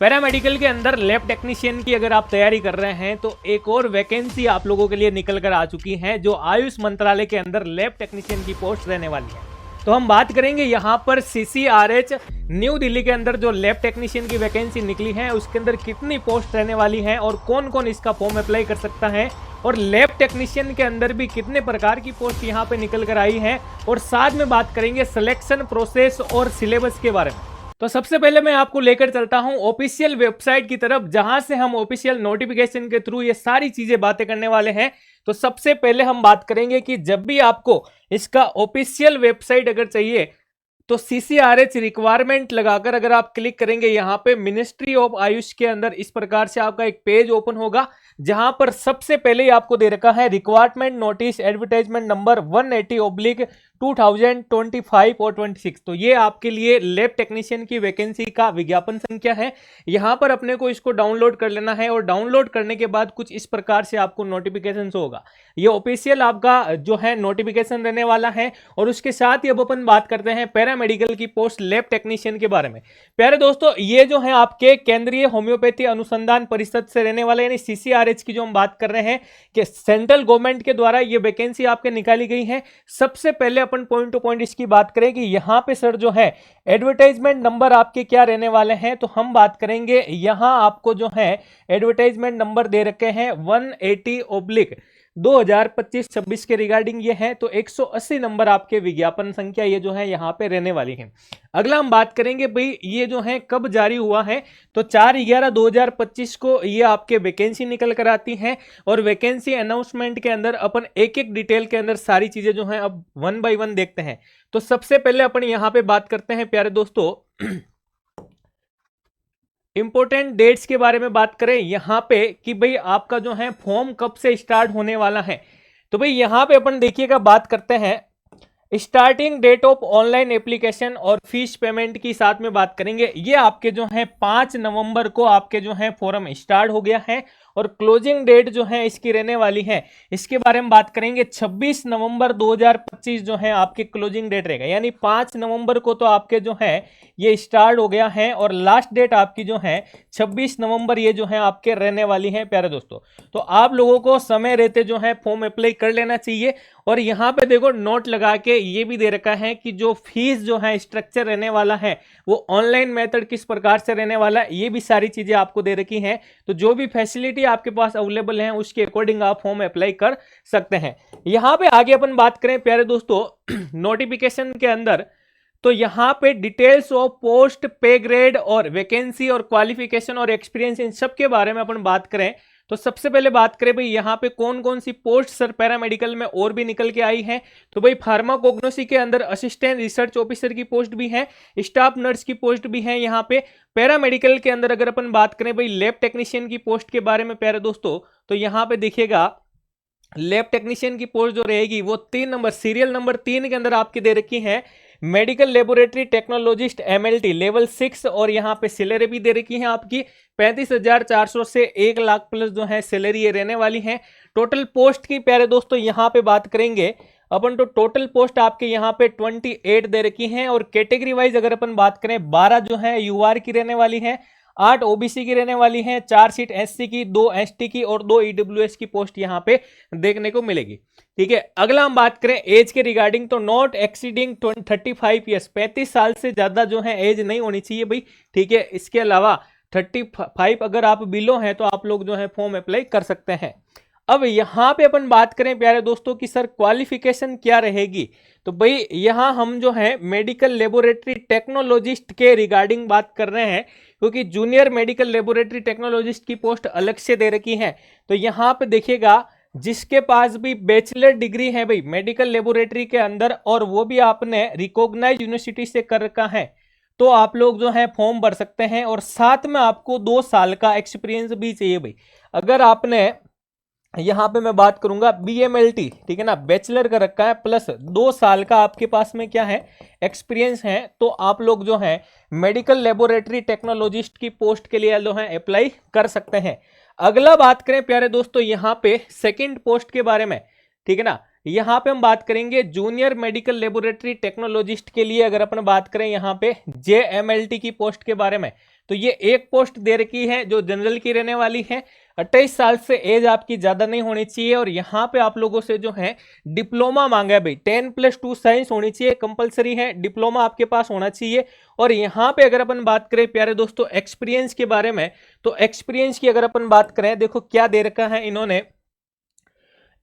Paramedical के अंदर lab technician की अगर आप तैयारी कर रहे हैं तो एक और वैकेंसी आप लोगों के लिए निकल कर आ चुकी है जो आयुष मंत्रालय के अंदर लैब टेक्नीशियन की पोस्ट रहने वाली है। तो हम बात करेंगे यहाँ पर CCRH न्यू दिल्ली के अंदर जो लैब टेक्नीशियन की वैकेंसी निकली है उसके अंदर कितनी पोस्ट रहने वाली है और कौन कौन इसका फॉर्म अप्लाई कर सकता है, और लैब टेक्नीशियन के अंदर भी कितने प्रकार की पोस्ट यहाँ पे निकल कर आई है, और साथ में बात करेंगे सिलेक्शन प्रोसेस और सिलेबस के बारे में। तो सबसे पहले मैं आपको लेकर चलता हूं ऑफिशियल वेबसाइट की तरफ जहां से हम ऑफिशियल नोटिफिकेशन के थ्रू ये सारी चीजें बातें करने वाले हैं। तो सबसे पहले हम बात करेंगे कि जब भी आपको इसका ऑफिशियल वेबसाइट अगर चाहिए तो CCRH रिक्वायरमेंट लगाकर अगर आप क्लिक करेंगे यहाँ पे मिनिस्ट्री ऑफ आयुष के अंदर इस प्रकार से आपका एक पेज ओपन होगा जहां पर सबसे पहले ही आपको दे रखा है रिक्वायरमेंट नोटिस एडवर्टाइजमेंट नंबर 180/2025 और 26। तो ये आपके लिए लैब टेक्नीशियन की वैकेंसी का विज्ञापन संख्या है। यहां पर अपने को इसको डाउनलोड कर लेना है और डाउनलोड करने के बाद कुछ इस प्रकार से आपको नोटिफिकेशन होगा। ये ऑफिशियल आपका जो है नोटिफिकेशन रहने वाला है। और उसके साथ ही अब अपन बात करते हैं पैरामेडिकल की पोस्ट लैब टेक्नीशियन के बारे में। प्यारे दोस्तों, ये जो है आपके केंद्रीय होम्योपैथी अनुसंधान परिषद से रहने वाले यानी CCRH की जो हम बात कर रहे हैं कि सेंट्रल गवर्नमेंट के द्वारा ये वैकेंसी आपके निकाली गई है। सबसे पहले अपन पॉइंट टू पॉइंट इसकी बात करें कि यहां पे सर जो है एडवर्टाइजमेंट नंबर आपके क्या रहने वाले हैं, तो हम बात करेंगे यहां आपको जो है एडवर्टाइजमेंट नंबर दे रखे हैं 180/2025-26 के रिगार्डिंग ये है। तो 180 नंबर आपके विज्ञापन संख्या ये जो है यहाँ पे रहने वाली है। अगला हम बात करेंगे भाई ये जो है कब जारी हुआ है, तो 4/11/2025 को ये आपके वैकेंसी निकल कर आती है। और वैकेंसी अनाउंसमेंट के अंदर अपन एक एक डिटेल के अंदर सारी चीजें जो हैं अब वन बाय वन देखते हैं। तो सबसे पहले अपन यहाँ पे बात करते हैं प्यारे दोस्तों इंपोर्टेंट डेट्स के बारे में बात करें यहां पे कि भाई आपका जो है फॉर्म कब से स्टार्ट होने वाला है। तो भाई यहां पे अपन देखिएगा बात करते हैं starting date of online application और फीस पेमेंट की साथ में बात करेंगे। ये आपके जो है 5 नवंबर को आपके जो है फॉर्म स्टार्ट हो गया है और क्लोजिंग डेट जो है इसकी रहने वाली है, इसके बारे में बात करेंगे 26 नवंबर 2025 जो है आपके क्लोजिंग डेट रहेगा। यानी 5 नवंबर को तो आपके जो है ये स्टार्ट हो गया है और लास्ट डेट आपकी जो है 26 नवंबर ये जो है आपके रहने वाली है प्यारे दोस्तों। तो आप लोगों को समय रहते जो है फॉर्म अप्लाई कर लेना चाहिए। और यहाँ पे देखो नोट लगा के ये भी दे रखा है कि जो फीस जो है स्ट्रक्चर रहने वाला है वो ऑनलाइन मेथड किस प्रकार से रहने वाला है, ये भी सारी चीजें आपको दे रखी हैं। तो जो भी फैसिलिटी आपके पास अवेलेबल है उसके अकॉर्डिंग आप फॉर्म अप्लाई कर सकते हैं। यहाँ पे आगे अपन बात करें प्यारे दोस्तों नोटिफिकेशन के अंदर, तो यहाँ पे डिटेल्स ऑफ पोस्ट, पे ग्रेड और वैकेंसी और क्वालिफिकेशन और एक्सपीरियंस इन सब के बारे में अपन बात करें तो सबसे पहले बात करें भाई यहाँ पे कौन कौन सी पोस्ट सर पैरामेडिकल में और भी निकल के आई है। तो भाई फार्माकोग्नोसी के अंदर असिस्टेंट रिसर्च ऑफिसर की पोस्ट भी है, स्टाफ नर्स की पोस्ट भी है। यहाँ पे पैरामेडिकल के अंदर अगर अपन बात करें भाई लैब टेक्नीशियन की पोस्ट के बारे में प्यारे दोस्तों, तो यहाँ पे देखिएगा लैब टेक्नीशियन की पोस्ट जो रहेगी वो 3 नंबर सीरियल नंबर 3 के अंदर आपकी दे रखी है medical laboratory technologist MLT level 6। और यहाँ पे सैलरी भी दे रखी है आपकी 35,400 से 1 लाख प्लस जो है सैलरी ये रहने वाली है। टोटल पोस्ट की प्यारे दोस्तों यहाँ पे बात करेंगे अपन तो टोटल पोस्ट आपके यहाँ पे 28 दे रखी हैं। और कैटेगरी वाइज अगर अपन बात करें 12 जो है UR की रहने वाली है, 8 OBC की रहने वाली है, 4 सीट SC की, 2 ST की और 2 EWS की पोस्ट यहाँ पे देखने को मिलेगी। ठीक है, अगला हम बात करें एज के रिगार्डिंग, तो नॉट एक्सीडिंग 35 ईयर्स, 35 साल से ज्यादा जो है एज नहीं होनी चाहिए भाई। ठीक है, इसके अलावा 35 अगर आप बिलो हैं तो आप लोग जो है फॉर्म अप्लाई कर सकते हैं। अब यहाँ पे अपन बात करें प्यारे दोस्तों कि सर क्वालिफिकेशन क्या रहेगी, तो भाई यहाँ हम जो है मेडिकल लेबोरेटरी टेक्नोलॉजिस्ट के रिगार्डिंग बात कर रहे हैं क्योंकि जूनियर मेडिकल लेबोरेटरी टेक्नोलॉजिस्ट की पोस्ट अलग से दे रखी है। तो यहाँ पे देखिएगा जिसके पास भी बैचलर डिग्री है भाई मेडिकल लेबोरेटरी के अंदर और वो भी आपने रिकॉग्नाइज यूनिवर्सिटी से कर रखा है तो आप लोग जो है फॉर्म भर सकते हैं। और साथ में आपको 2 साल का एक्सपीरियंस भी चाहिए भाई। अगर आपने यहाँ पे मैं बात करूंगा BMLT, ठीक है ना, बैचलर का रखा है प्लस 2 साल का आपके पास में क्या है एक्सपीरियंस है, तो आप लोग जो है मेडिकल लेबोरेटरी टेक्नोलॉजिस्ट की पोस्ट के लिए जो है अप्लाई कर सकते हैं। अगला बात करें प्यारे दोस्तों यहाँ पे सेकंड पोस्ट के बारे में, ठीक है ना, यहाँ पे हम बात करेंगे जूनियर मेडिकल लेबोरेटरी टेक्नोलॉजिस्ट के लिए। अगर अपन बात करें यहाँ पे JMLT की पोस्ट के बारे में, तो ये एक पोस्ट दे रखी है जो जनरल की रहने वाली है। 28 साल से एज आपकी ज्यादा नहीं होनी चाहिए और यहाँ पे आप लोगों से जो है डिप्लोमा मांगा है भाई, 10+2 साइंस होनी चाहिए, कंपलसरी है, डिप्लोमा आपके पास होना चाहिए। और यहाँ पे अगर अपन बात करें प्यारे दोस्तों एक्सपीरियंस के बारे में, तो एक्सपीरियंस की अगर अपन बात करें, देखो क्या दे रखा है इन्होंने,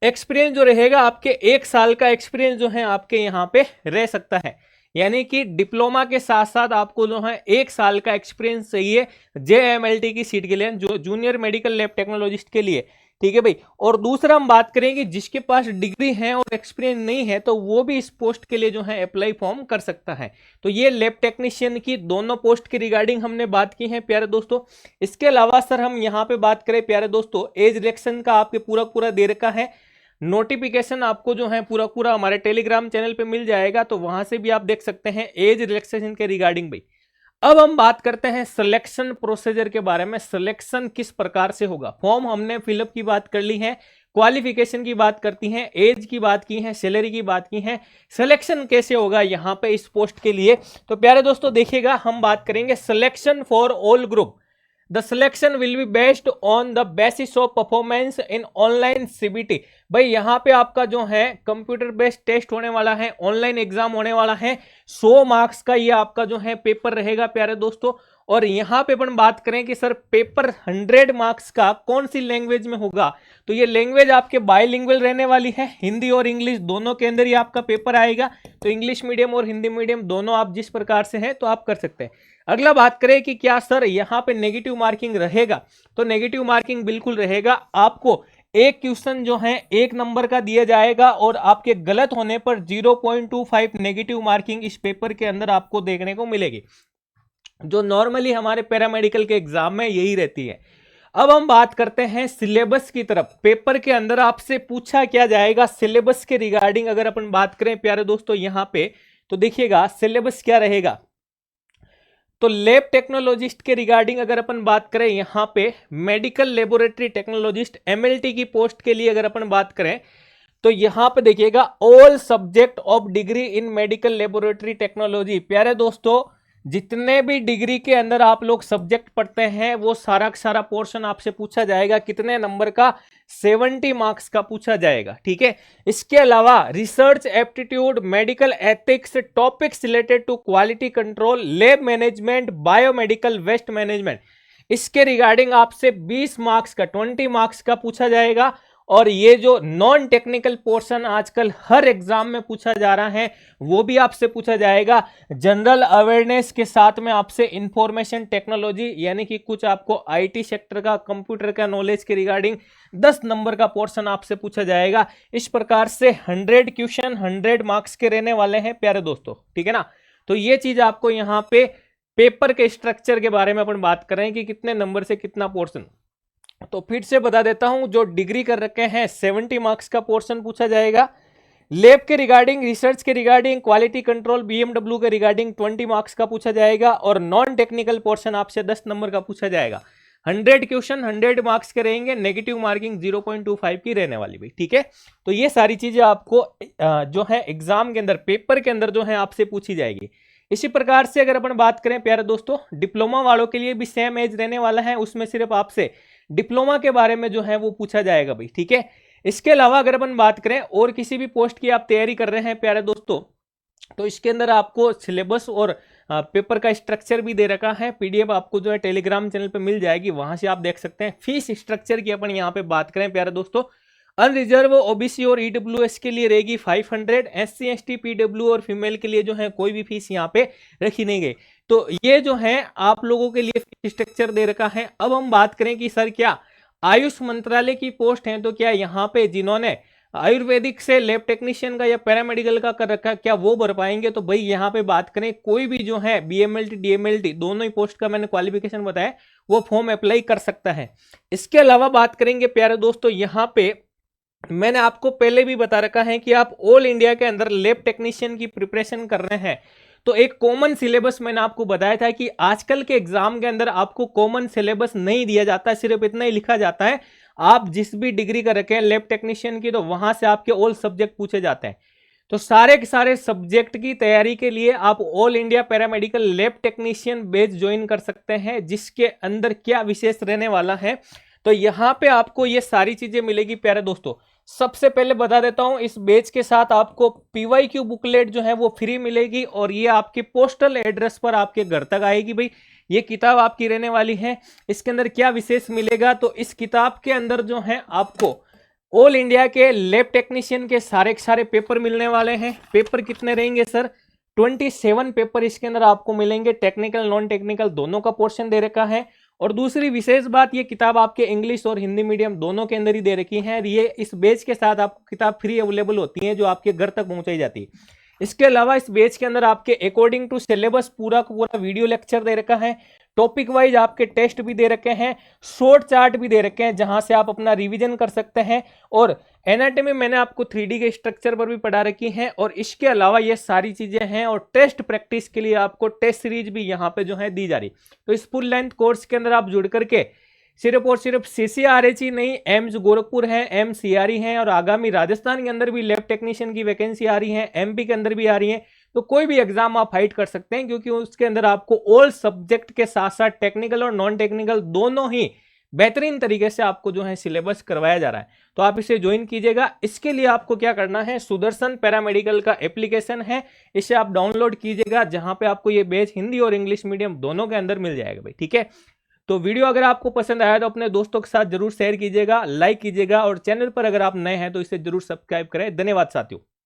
एक्सपीरियंस जो रहेगा आपके 1 साल का एक्सपीरियंस जो है आपके यहाँ पे रह सकता है, यानी कि डिप्लोमा के साथ साथ आपको जो है 1 साल का एक्सपीरियंस चाहिए JMLT की सीट के लिए, जो जूनियर मेडिकल लैब टेक्नोलॉजिस्ट के लिए, ठीक है भाई। और दूसरा हम बात करेंगे जिसके पास डिग्री है और एक्सपीरियंस नहीं है तो वो भी इस पोस्ट के लिए जो है अप्लाई फॉर्म कर सकता है। तो ये लैब टेक्नीशियन की दोनों पोस्ट की रिगार्डिंग हमने बात की है प्यारे दोस्तों। इसके अलावा सर हम यहाँ पे बात करें प्यारे दोस्तों, एज रिलेक्शन का आपके पूरा दे रखा है, नोटिफिकेशन आपको जो है पूरा हमारे टेलीग्राम चैनल पे मिल जाएगा, तो वहां से भी आप देख सकते हैं एज रिलैक्सेशन के रिगार्डिंग भाई। अब हम बात करते हैं सिलेक्शन प्रोसीजर के बारे में, सिलेक्शन किस प्रकार से होगा। फॉर्म हमने फिलअप की बात कर ली है, क्वालिफिकेशन की बात करती हैं, एज की बात की है, सैलरी की बात की है, सिलेक्शन कैसे होगा यहाँ पे इस पोस्ट के लिए। तो प्यारे दोस्तों देखिएगा, हम बात करेंगे selection for all group. The selection will be based on the basis of performance in online CBT। भाई यहाँ पे आपका जो है कंप्यूटर बेस्ड टेस्ट होने वाला है, ऑनलाइन एग्जाम होने वाला है, 100 मार्क्स का ये आपका जो है पेपर रहेगा प्यारे दोस्तों। और यहाँ पे अपन बात करें कि सर पेपर 100 मार्क्स का कौन सी लैंग्वेज में होगा, तो ये लैंग्वेज आपके बाइलिंगुअल रहने वाली है, हिंदी और इंग्लिश दोनों के अंदर ही आपका पेपर आएगा। तो इंग्लिश मीडियम और हिंदी मीडियम दोनों आप जिस प्रकार से हैं तो आप कर सकते हैं। अगला बात करें कि क्या सर यहाँ पे नेगेटिव मार्किंग रहेगा, तो नेगेटिव मार्किंग बिल्कुल रहेगा। आपको एक क्वेश्चन जो है 1 नंबर का दिया जाएगा और आपके गलत होने पर 0.25 नेगेटिव मार्किंग इस पेपर के अंदर आपको देखने को मिलेगी, जो नॉर्मली हमारे पैरामेडिकल के एग्जाम में यही रहती है। अब हम बात करते हैं सिलेबस की तरफ। पेपर के अंदर आपसे पूछा क्या जाएगा सिलेबस के रिगार्डिंग, अगर अपन बात करें प्यारे दोस्तों यहाँ पे, तो देखिएगा सिलेबस क्या रहेगा। तो लैब टेक्नोलॉजिस्ट के रिगार्डिंग अगर अपन बात करें, यहाँ पे मेडिकल लेबोरेटरी टेक्नोलॉजिस्ट MLT की पोस्ट के लिए अगर अपन बात करें, तो यहाँ पे देखिएगा all subject of degree in medical laboratory technology. प्यारे दोस्तों जितने भी डिग्री के अंदर आप लोग सब्जेक्ट पढ़ते हैं वो सारा का सारा पोर्शन आपसे पूछा जाएगा, कितने नंबर का, 70 मार्क्स का पूछा जाएगा, ठीक है। इसके अलावा research aptitude, medical ethics, topics related to quality control, lab management, biomedical waste management, इसके रिगार्डिंग आपसे 20 मार्क्स का, 20 मार्क्स का पूछा जाएगा। और ये जो नॉन टेक्निकल पोर्शन आजकल हर एग्जाम में पूछा जा रहा है वो भी आपसे पूछा जाएगा। जनरल अवेयरनेस के साथ में आपसे इंफॉर्मेशन टेक्नोलॉजी, यानी कि कुछ आपको IT सेक्टर का, कंप्यूटर का नॉलेज के रिगार्डिंग 10 नंबर का पोर्शन आपसे पूछा जाएगा। इस प्रकार से 100 क्वेश्चन 100 मार्क्स के रहने वाले हैं प्यारे दोस्तों, ठीक है ना। तो ये चीज आपको यहाँ पे पेपर के स्ट्रक्चर के बारे में अपन बात कर रहे हैं कि कितने नंबर से कितना पोर्शन। तो फिर से बता देता हूं, जो डिग्री कर रखे हैं 70 मार्क्स का पोर्शन पूछा जाएगा, लैब के रिगार्डिंग, रिसर्च के रिगार्डिंग, क्वालिटी कंट्रोल BMW के रिगार्डिंग 20 मार्क्स का पूछा जाएगा, और नॉन टेक्निकल पोर्शन आपसे 10 नंबर का पूछा जाएगा। 100 क्वेश्चन 100 मार्क्स के रहेंगे, नेगेटिव मार्किंग 0.25 की रहने वाली भी, ठीक है। तो ये सारी चीजें आपको जो है एग्जाम के अंदर, पेपर के अंदर जो है आपसे पूछी जाएगी। इसी प्रकार से अगर अपन बात करें प्यारे दोस्तों, डिप्लोमा वालों के लिए भी सेम एज रहने वाला है, उसमें सिर्फ आपसे डिप्लोमा के बारे में जो है वो पूछा जाएगा भाई, ठीक है। इसके अलावा अगर अपन बात करें और किसी भी पोस्ट की आप तैयारी कर रहे हैं प्यारे दोस्तों, तो इसके अंदर आपको सिलेबस और पेपर का स्ट्रक्चर भी दे रखा है, PDF आपको जो है टेलीग्राम चैनल पे मिल जाएगी, वहां से आप देख सकते हैं। फीस स्ट्रक्चर की अपन यहाँ पे बात करें प्यारे दोस्तों, अनरिजर्व OBC और EWS के लिए रहेगी 500, SC ST PW और फीमेल के लिए जो है कोई भी फीस यहाँ पे रखी नहीं गई। तो ये जो है आप लोगों के लिए फीस स्ट्रक्चर दे रखा है। अब हम बात करें कि सर क्या आयुष मंत्रालय की पोस्ट है, तो क्या यहाँ पे जिन्होंने आयुर्वेदिक से लैब टेक्नीशियन का या पैरामेडिकल का कर रखा है क्या वो भर पाएंगे, तो भाई यहाँ पे बात करें कोई भी जो है BMLT DMLT दोनों ही पोस्ट का मैंने क्वालिफिकेशन बताया, वो फॉर्म अप्लाई कर सकता है। इसके अलावा बात करेंगे प्यारे दोस्तों, यहाँ पे मैंने आपको पहले भी बता रखा है कि आप ऑल इंडिया के अंदर लैब टेक्नीशियन की प्रिपरेशन कर रहे हैं, तो एक कॉमन सिलेबस मैंने आपको बताया था कि आजकल के एग्जाम के अंदर आपको कॉमन सिलेबस नहीं दिया जाता है, सिर्फ इतना ही लिखा जाता है आप जिस भी डिग्री कर रखे हैं लैब टेक्नीशियन की, तो वहां से आपके ऑल सब्जेक्ट पूछे जाते हैं। तो सारे के सारे सब्जेक्ट की तैयारी के लिए आप all India paramedical lab technician batch join कर सकते हैं, जिसके अंदर क्या विशेष रहने वाला है। तो यहां पे आपको ये सारी चीजें मिलेगी प्यारे दोस्तों। सबसे पहले बता देता हूं, इस बैच के साथ आपको पीवाईक्यू बुकलेट जो है वो फ्री मिलेगी, और ये आपके पोस्टल एड्रेस पर आपके घर तक आएगी। भाई ये किताब आपकी रहने वाली है। इसके अंदर क्या विशेष मिलेगा, तो इस किताब के अंदर जो है आपको ऑल इंडिया के लैब टेक्नीशियन के सारे पेपर मिलने वाले हैं। पेपर कितने रहेंगे सर? 27 पेपर इसके अंदर आपको मिलेंगे। टेक्निकल नॉन टेक्निकल दोनों का पोर्शन दे रखा है। और दूसरी विशेष बात, ये किताब आपके इंग्लिश और हिंदी मीडियम दोनों के अंदर ही दे रखी है। ये इस बैच के साथ आपको किताब फ्री अवेलेबल होती है, जो आपके घर तक पहुंचाई जाती है। इसके अलावा इस बैच के अंदर आपके अकॉर्डिंग टू सिलेबस पूरा का पूरा वीडियो लेक्चर दे रखा है। टॉपिक वाइज आपके टेस्ट भी दे रखे हैं, शॉर्ट चार्ट भी दे रखे हैं, जहां से आप अपना रिवीजन कर सकते हैं। और एनाटॉमी मैंने आपको 3D के स्ट्रक्चर पर भी पढ़ा रखी है। और इसके अलावा ये सारी चीजें हैं, और टेस्ट प्रैक्टिस के लिए आपको टेस्ट सीरीज भी यहाँ पे जो है दी जा रही। तो इस फुल लेंथ कोर्स के अंदर आप जुड़ करके सिर्फ और सिर्फ CCRH ही नहीं, एम्स गोरखपुर है, MCRE है, और आगामी राजस्थान के अंदर भी लैब टेक्नीशियन की वैकेंसी आ रही है, MP के अंदर भी आ रही है। तो कोई भी एग्जाम आप फाइट कर सकते हैं, क्योंकि उसके अंदर आपको ऑल सब्जेक्ट के साथ साथ टेक्निकल और नॉन टेक्निकल दोनों ही बेहतरीन तरीके से आपको जो है सिलेबस करवाया जा रहा है। तो आप इसे ज्वाइन कीजिएगा। इसके लिए आपको क्या करना है, सुदर्शन पैरामेडिकल का एप्लीकेशन है, इसे आप डाउनलोड कीजिएगा, जहां पे आपको ये बैच हिंदी और इंग्लिश मीडियम दोनों के अंदर मिल जाएगा भाई। ठीक है, तो वीडियो अगर आपको पसंद आया तो अपने दोस्तों के साथ जरूर शेयर कीजिएगा, लाइक कीजिएगा, और चैनल पर अगर आप नए हैं तो इसे जरूर सब्सक्राइब करें। धन्यवाद साथियों।